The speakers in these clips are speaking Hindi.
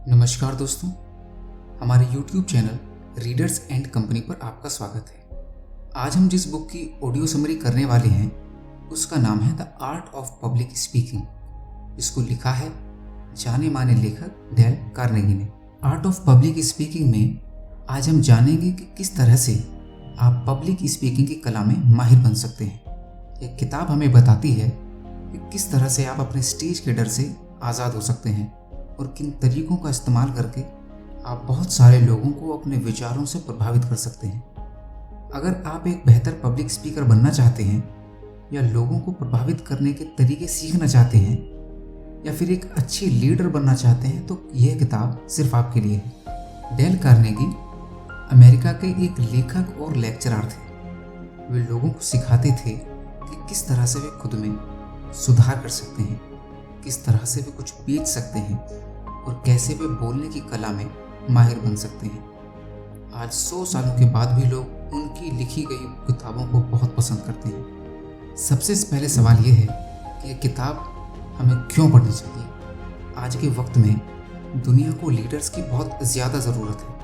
नमस्कार दोस्तों, हमारे YouTube channel readers and company पर आपका स्वागत है। आज हम जिस बुक की ऑडियो समरी करने वाले हैं उसका नाम है the art of public speaking. इसको लिखा है जाने माने लेखक डेल कार्नेगी ने। आर्ट ऑफ पब्लिक स्पीकिंग में आज हम जानेंगे कि किस तरह से आप पब्लिक स्पीकिंग की कला में माहिर बन सकते हैं। यह किताब हमें बताती है कि किस तरह से आप अपने स्टेज के डर से आज़ाद हो सकते हैं और किन तरीकों का इस्तेमाल करके आप बहुत सारे लोगों को अपने विचारों से प्रभावित कर सकते हैं। अगर आप एक बेहतर पब्लिक स्पीकर बनना चाहते हैं या लोगों को प्रभावित करने के तरीके सीखना चाहते हैं या फिर एक अच्छे लीडर बनना चाहते हैं तो यह किताब सिर्फ आपके लिए है। डेल कार्नेगी अमेरिका के एक लेखक और लेक्चरर थे। वे लोगों को सिखाते थे कि किस तरह से वे खुद में सुधार कर सकते हैं, किस तरह से वे कुछ बेच सकते हैं और कैसे वे बोलने की कला में माहिर बन सकते हैं। आज 100 सालों के बाद भी लोग उनकी लिखी गई किताबों को बहुत पसंद करते हैं। सबसे पहले सवाल यह है कि यह किताब हमें क्यों पढ़नी चाहिए। आज के वक्त में दुनिया को लीडर्स की बहुत ज़्यादा ज़रूरत है।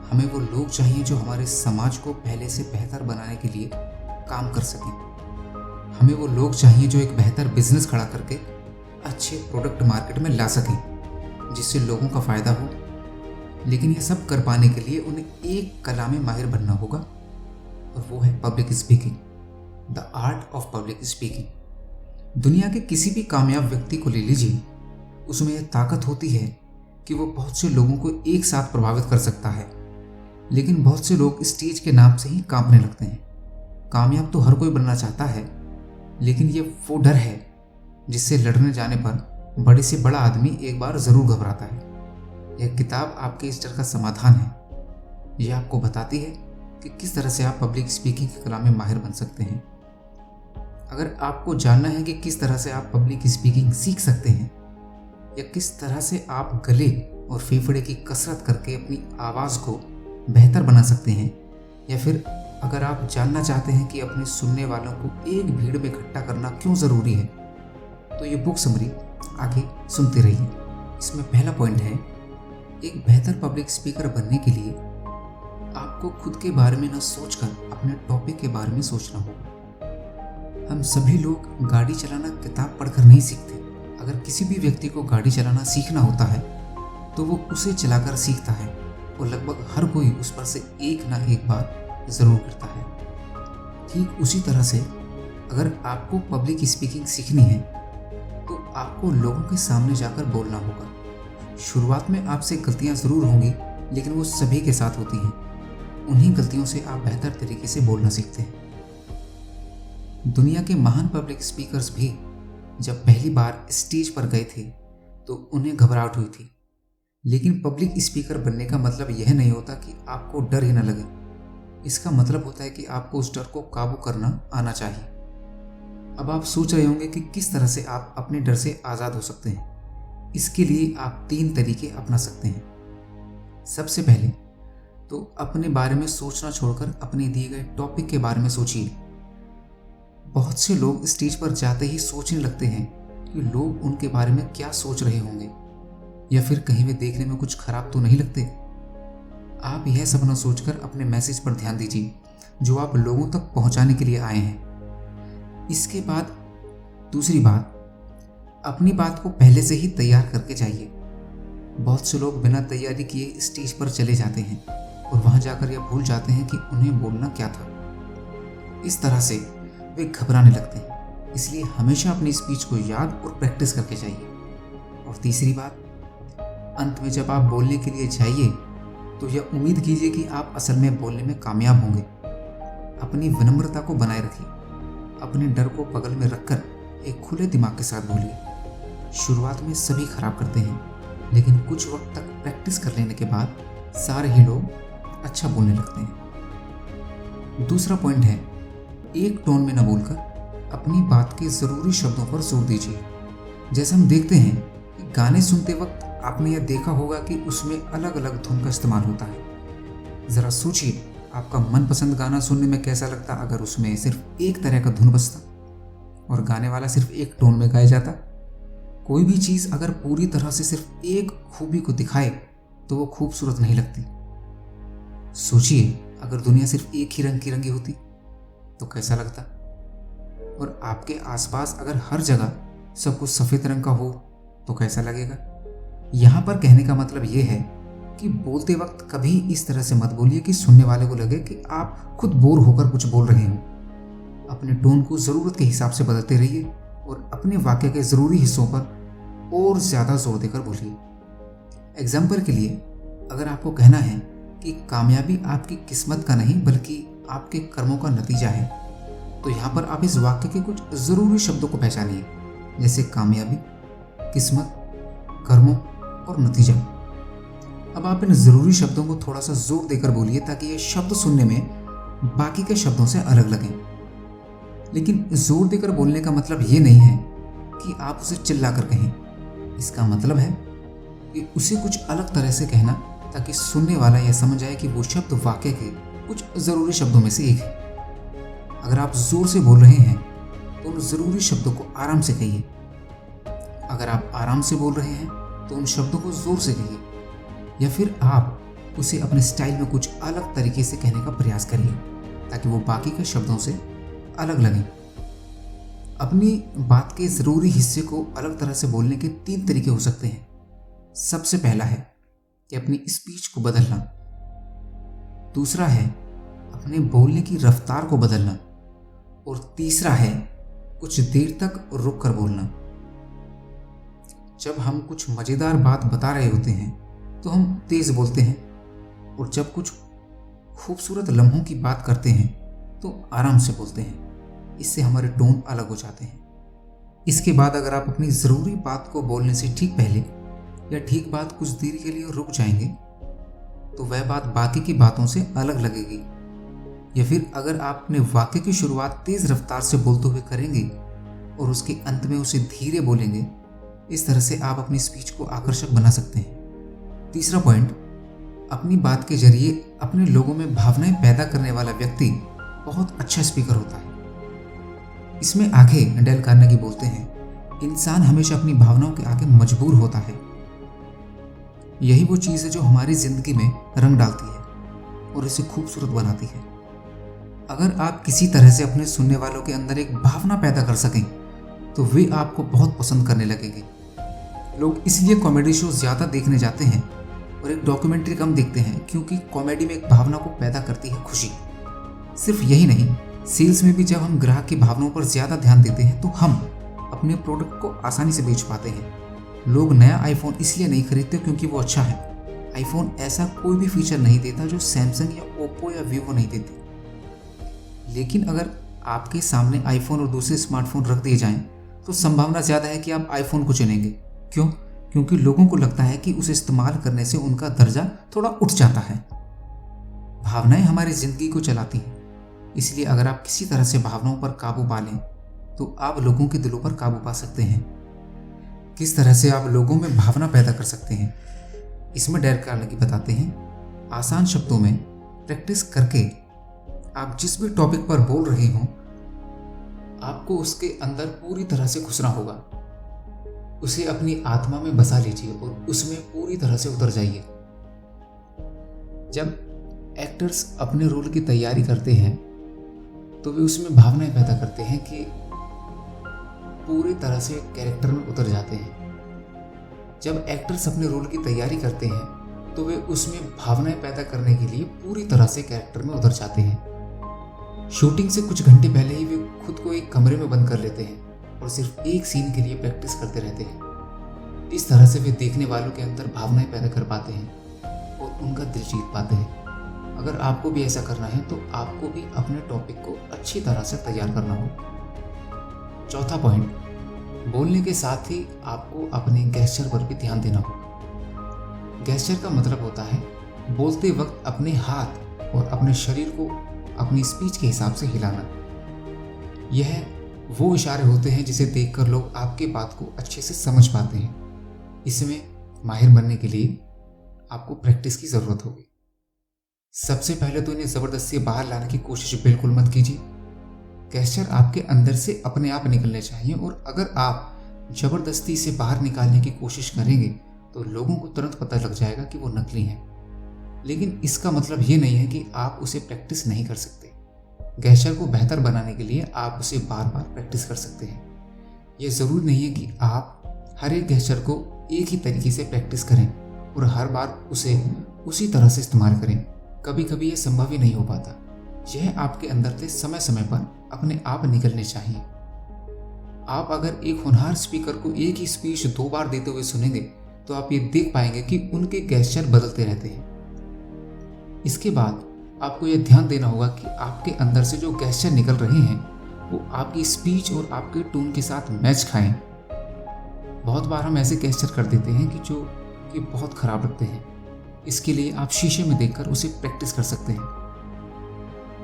हमें वो लोग चाहिए जो हमारे समाज को पहले से बेहतर बनाने के लिए काम कर सकें। हमें वो लोग चाहिए जो एक बेहतर बिजनेस खड़ा करके अच्छे प्रोडक्ट मार्केट में ला सकें जिससे लोगों का फ़ायदा हो। लेकिन यह सब कर पाने के लिए उन्हें एक कला में माहिर बनना होगा और वो है public speaking, the art of public speaking. दुनिया के किसी भी कामयाब व्यक्ति को ले लीजिए, उसमें यह ताकत होती है कि वो बहुत से लोगों को एक साथ प्रभावित कर सकता है। लेकिन बहुत से लोग स्टेज के नाम से ही कांपने लगते हैं। कामयाब तो हर कोई बनना चाहता है, लेकिन ये वो डर है जिससे लड़ने जाने पर बड़े से बड़ा आदमी एक बार ज़रूर घबराता है। यह किताब आपके इस डर का समाधान है। यह आपको बताती है कि किस तरह से आप पब्लिक स्पीकिंग की कला में माहिर बन सकते हैं। अगर आपको जानना है कि किस तरह से आप पब्लिक स्पीकिंग सीख सकते हैं या किस तरह से आप गले और फेफड़े की कसरत करके अपनी आवाज़ को बेहतर बना सकते हैं, या फिर अगर आप जानना चाहते हैं कि अपने सुनने वालों को एक भीड़ में इकट्ठा करना क्यों ज़रूरी है, तो ये बुक समरी आगे सुनते रहिए। इसमें पहला पॉइंट है, एक बेहतर पब्लिक स्पीकर बनने के लिए आपको खुद के बारे में न सोचकर अपने टॉपिक के बारे में सोचना होगा। हम सभी लोग गाड़ी चलाना किताब पढ़कर नहीं सीखते। अगर किसी भी व्यक्ति को गाड़ी चलाना सीखना होता है तो वो उसे चलाकर सीखता है और लगभग हर कोई उस पर से एक ना एक बार ज़रूर करता है। ठीक उसी तरह से अगर आपको पब्लिक स्पीकिंग सीखनी है तो आपको लोगों के सामने जाकर बोलना होगा। शुरुआत में आपसे गलतियां ज़रूर होंगी, लेकिन वो सभी के साथ होती हैं। उन्हीं गलतियों से आप बेहतर तरीके से बोलना सीखते हैं। दुनिया के महान पब्लिक स्पीकर्स भी जब पहली बार स्टेज पर गए थे तो उन्हें घबराहट हुई थी। लेकिन पब्लिक स्पीकर बनने का मतलब यह नहीं होता कि आपको डर ही न लगे। इसका मतलब होता है कि आपको उस डर को काबू करना आना चाहिए। अब आप सोच रहे होंगे कि किस तरह से आप अपने डर से आज़ाद हो सकते हैं। इसके लिए आप 3 तरीके अपना सकते हैं। सबसे पहले तो अपने बारे में सोचना छोड़कर अपने दिए गए टॉपिक के बारे में सोचिए। बहुत से लोग स्टेज पर जाते ही सोचने लगते हैं कि लोग उनके बारे में क्या सोच रहे होंगे, या फिर कहीं वे देखने में कुछ खराब तो नहीं लगते। आप यह सब न सोचकर अपने मैसेज पर ध्यान दीजिए जो आप लोगों तक पहुंचाने के लिए आए हैं। इसके बाद दूसरी बात, अपनी बात को पहले से ही तैयार करके जाइए। बहुत से लोग बिना तैयारी किए स्टेज पर चले जाते हैं और वहां जाकर यह भूल जाते हैं कि उन्हें बोलना क्या था। इस तरह से वे घबराने लगते हैं। इसलिए हमेशा अपनी स्पीच को याद और प्रैक्टिस करके जाइए। और तीसरी बात, अंत में जब आप बोलने के लिए जाइए तो यह उम्मीद कीजिए कि आप असल में बोलने में कामयाब होंगे। अपनी विनम्रता को बनाए रखिए। अपने डर को बगल में रखकर एक खुले दिमाग के साथ बोलिए। शुरुआत में सभी खराब करते हैं, लेकिन कुछ वक्त तक प्रैक्टिस कर लेने के बाद सारे ही लोग अच्छा बोलने लगते हैं। दूसरा पॉइंट है, एक टोन में न बोलकर अपनी बात के ज़रूरी शब्दों पर जोर दीजिए। जैसे हम देखते हैं कि गाने सुनते वक्त आपने यह देखा होगा कि उसमें अलग अलग धुन का इस्तेमाल होता है। ज़रा सोचिए, आपका मनपसंद गाना सुनने में कैसा लगता अगर उसमें सिर्फ एक तरह का धुन बजता और गाने वाला सिर्फ एक टोन में गाया जाता। कोई भी चीज़ अगर पूरी तरह से सिर्फ एक खूबी को दिखाए तो वो खूबसूरत नहीं लगती। सोचिए, अगर दुनिया सिर्फ एक ही रंग की रंगी होती तो कैसा लगता। और आपके आसपास अगर हर जगह सब कुछ सफ़ेद रंग का हो तो कैसा लगेगा। यहाँ पर कहने का मतलब ये है कि बोलते वक्त कभी इस तरह से मत बोलिए कि सुनने वाले को लगे कि आप खुद बोर होकर कुछ बोल रहे हो। अपने टोन को ज़रूरत के हिसाब से बदलते रहिए और अपने वाक्य के ज़रूरी हिस्सों पर और ज़्यादा जोर देकर बोलिए। एग्जाम्पल के लिए, अगर आपको कहना है कि कामयाबी आपकी किस्मत का नहीं बल्कि आपके कर्मों का नतीजा है, तो यहाँ पर आप इस वाक्य के कुछ ज़रूरी शब्दों को पहचानिए, जैसे कामयाबी, किस्मत, कर्मों और नतीजा। अब आप इन ज़रूरी शब्दों को थोड़ा सा जोर देकर बोलिए ताकि ये शब्द सुनने में बाकी के शब्दों से अलग लगें। लेकिन जोर देकर बोलने का मतलब ये नहीं है कि आप उसे चिल्लाकर कहें। इसका मतलब है कि उसे कुछ अलग तरह से कहना ताकि सुनने वाला यह समझ जाए कि वो शब्द वाक्य के कुछ ज़रूरी शब्दों में से एक है। अगर आप जोर से बोल रहे हैं तो उन ज़रूरी शब्दों को आराम से कहिए। अगर आप आराम से बोल रहे हैं तो उन शब्दों को जोर से कहिए, या फिर आप उसे अपने स्टाइल में कुछ अलग तरीके से कहने का प्रयास करिए ताकि वो बाकी के शब्दों से अलग लगें। अपनी बात के ज़रूरी हिस्से को अलग तरह से बोलने के 3 तरीके हो सकते हैं। सबसे पहला है कि अपनी स्पीच को बदलना। दूसरा है अपने बोलने की रफ्तार को बदलना। और तीसरा है कुछ देर तक रुक कर बोलना। जब हम कुछ मज़ेदार बात बता रहे होते हैं तो हम तेज़ बोलते हैं, और जब कुछ खूबसूरत लम्हों की बात करते हैं तो आराम से बोलते हैं। इससे हमारे टोन अलग हो जाते हैं। इसके बाद अगर आप अपनी ज़रूरी बात को बोलने से ठीक पहले या ठीक बात कुछ देर के लिए रुक जाएंगे तो वह बात बाकी की बातों से अलग लगेगी। या फिर अगर आप अपने वाक्य की शुरुआत तेज़ रफ्तार से बोलते हुए करेंगे और उसके अंत में उसे धीरे बोलेंगे, इस तरह से आप अपनी स्पीच को आकर्षक बना सकते हैं। तीसरा पॉइंट, अपनी बात के जरिए अपने लोगों में भावनाएं पैदा करने वाला व्यक्ति बहुत अच्छा स्पीकर होता है। इसमें आगे डेल कार्नेगी बोलते हैं, इंसान हमेशा अपनी भावनाओं के आगे मजबूर होता है। यही वो चीज़ है जो हमारी ज़िंदगी में रंग डालती है और इसे खूबसूरत बनाती है। अगर आप किसी तरह से अपने सुनने वालों के अंदर एक भावना पैदा कर सकें तो वे आपको बहुत पसंद करने लगेंगे। लोग इसलिए कॉमेडी शो ज़्यादा देखने जाते हैं और एक डॉक्यूमेंट्री कम देखते हैं, क्योंकि कॉमेडी में एक भावना को पैदा करती है खुशी। सिर्फ यही नहीं, सेल्स में भी जब हम ग्राहक की भावनाओं पर ज़्यादा ध्यान देते हैं तो हम अपने प्रोडक्ट को आसानी से बेच पाते हैं। लोग नया आईफोन इसलिए नहीं खरीदते क्योंकि वो अच्छा है। आईफोन ऐसा कोई भी फीचर नहीं देता जो सैमसंग या ओप्पो या वीवो नहीं देते। लेकिन अगर आपके सामने आईफोन और दूसरे स्मार्टफोन रख दिए जाएं तो संभावना ज़्यादा है कि आप आईफोन को चुनेंगे। क्यों? क्योंकि लोगों को लगता है कि उसे इस्तेमाल करने से उनका दर्जा थोड़ा उठ जाता है। भावनाएं हमारी ज़िंदगी को चलाती हैं, इसलिए अगर आप किसी तरह से भावनाओं पर काबू पा लें तो आप लोगों के दिलों पर काबू पा सकते हैं। किस तरह से आप लोगों में भावना पैदा कर सकते हैं, इसमें डेल कार्नेगी बताते हैं। आसान शब्दों में, प्रैक्टिस करके आप जिस भी टॉपिक पर बोल रहे हों, आपको उसके अंदर पूरी तरह से घुसना होगा। उसे अपनी आत्मा में बसा लीजिए और उसमें पूरी तरह से उतर जाइए। जब एक्टर्स अपने रोल की तैयारी करते हैं तो वे उसमें भावनाएं पैदा करते हैं कि पूरी तरह से कैरेक्टर में उतर जाते हैं। जब एक्टर्स अपने रोल की तैयारी करते हैं तो वे उसमें भावनाएं पैदा करने के लिए पूरी तरह से कैरेक्टर में उतर जाते हैं। शूटिंग से कुछ घंटे पहले ही वे खुद को एक कमरे में बंद कर लेते हैं और सिर्फ एक सीन के लिए प्रैक्टिस करते रहते हैं। इस तरह से वे देखने वालों के अंदर भावनाएं पैदा कर पाते हैं और उनका दिल जीत पाते हैं। अगर आपको भी ऐसा करना है तो आपको भी अपने टॉपिक को अच्छी तरह से तैयार करना होगा। चौथा पॉइंट, बोलने के साथ ही आपको अपने गेस्चर पर भी ध्यान देना होगा। गेस्चर का मतलब होता है बोलते वक्त अपने हाथ और अपने शरीर को अपनी स्पीच के हिसाब से हिलाना। यह वो इशारे होते हैं जिसे देखकर लोग आपकी बात को अच्छे से समझ पाते हैं। इसमें माहिर बनने के लिए आपको प्रैक्टिस की ज़रूरत होगी। सबसे पहले तो इन्हें ज़बरदस्ती बाहर लाने की कोशिश बिल्कुल मत कीजिए। गेस्चर आपके अंदर से अपने आप निकलने चाहिए, और अगर आप ज़बरदस्ती इसे बाहर निकालने की कोशिश करेंगे तो लोगों को तुरंत पता लग जाएगा कि वो नकली है। लेकिन इसका मतलब ये नहीं है कि आप उसे प्रैक्टिस नहीं कर सकते। गेस्चर को बेहतर बनाने के लिए आप उसे बार बार प्रैक्टिस कर सकते हैं। ये ज़रूरी नहीं है कि आप हर एक गेस्चर को एक ही तरीके से प्रैक्टिस करें और हर बार उसे उसी तरह से इस्तेमाल करें। कभी कभी ये संभव ही नहीं हो पाता। यह आपके अंदर से समय समय पर अपने आप निकलने चाहिए। आप अगर एक होनहार स्पीकर को एक ही स्पीच 2 बार देते हुए सुनेंगे तो आप ये देख पाएंगे कि उनके गेस्चर बदलते रहते हैं। इसके बाद आपको यह ध्यान देना होगा कि आपके अंदर से जो गेस्चर निकल रहे हैं वो आपकी स्पीच और आपके टोन के साथ मैच खाएं। बहुत बार हम ऐसे गेस्चर कर देते हैं कि बहुत खराब लगते हैं। इसके लिए आप शीशे में देखकर उसे प्रैक्टिस कर सकते हैं।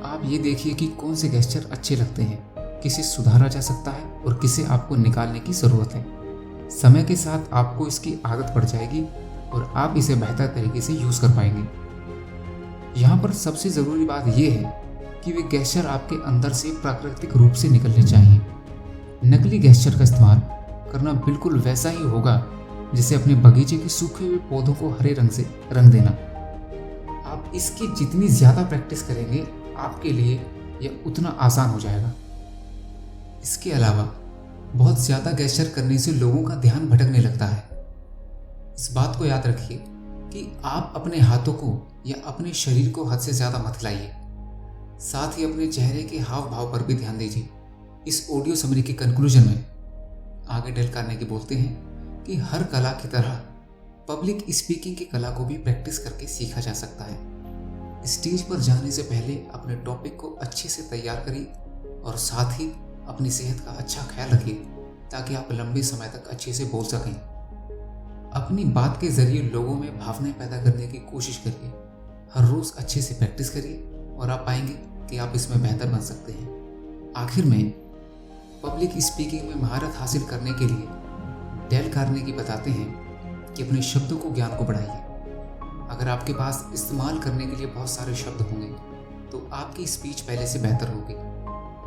आप ये देखिए कि कौन से गेस्चर अच्छे लगते हैं, किसे सुधारा जा सकता है और किसे आपको निकालने की ज़रूरत है। समय के साथ आपको इसकी आदत पड़ जाएगी और आप इसे बेहतर तरीके से यूज़ कर पाएंगे। यहाँ पर सबसे ज़रूरी बात यह है कि वे गेस्चर आपके अंदर से प्राकृतिक रूप से निकलने चाहिए। नकली गेस्चर का इस्तेमाल करना बिल्कुल वैसा ही होगा जैसे अपने बगीचे के सूखे हुए पौधों को हरे रंग से रंग देना। आप इसकी जितनी ज़्यादा प्रैक्टिस करेंगे आपके लिए यह उतना आसान हो जाएगा। इसके अलावा बहुत ज़्यादा गेस्चर करने से लोगों का ध्यान भटकने लगता है। इस बात को याद रखिए कि आप अपने हाथों को या अपने शरीर को हद से ज़्यादा मत हिलाइए। साथ ही अपने चेहरे के हाव भाव पर भी ध्यान दीजिए। इस ऑडियो समरी के कंक्लूजन में आगे डेल कार्नेगी बोलते हैं कि हर कला की तरह पब्लिक स्पीकिंग की कला को भी प्रैक्टिस करके सीखा जा सकता है। स्टेज पर जाने से पहले अपने टॉपिक को अच्छे से तैयार करिए और साथ ही अपनी सेहत का अच्छा ख्याल रखिए ताकि आप लंबे समय तक अच्छे से बोल सकें। अपनी बात के जरिए लोगों में भावनाएं पैदा करने की कोशिश करिए। हर रोज़ अच्छे से प्रैक्टिस करिए और आप पाएंगे कि आप इसमें बेहतर बन सकते हैं। आखिर में पब्लिक स्पीकिंग में महारत हासिल करने के लिए डेल कार्नेगी बताते हैं कि अपने शब्दों को ज्ञान को बढ़ाइए। अगर आपके पास इस्तेमाल करने के लिए बहुत सारे शब्द होंगे तो आपकी स्पीच पहले से बेहतर होगी।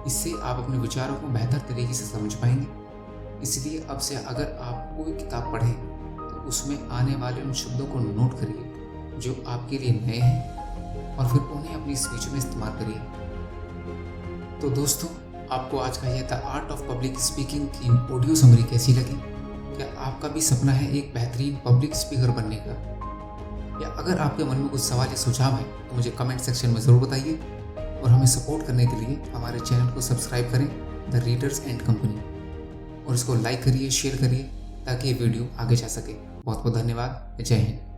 इससे आप अपने विचारों को बेहतर तरीके से समझ पाएंगे। इसलिए अब से अगर आप कोई किताब पढ़ें तो उसमें आने वाले उन शब्दों को नोट करिए जो आपके लिए नए हैं और फिर उन्हें अपनी स्पीच में इस्तेमाल करिए। तो दोस्तों, आपको आज का यह the art of public speaking की ऑडियो समरी कैसी लगी? क्या आपका भी सपना है एक बेहतरीन पब्लिक स्पीकर बनने का? या अगर आपके मन में कुछ सवाल या सुझाव है तो मुझे कमेंट सेक्शन में ज़रूर बताइए। और हमें सपोर्ट करने के लिए हमारे चैनल को सब्सक्राइब करें, द रीडर्स एंड कंपनी, और इसको लाइक करिए, शेयर करिए ताकि ये वीडियो आगे जा सके। बहुत बहुत धन्यवाद। जय हिंद।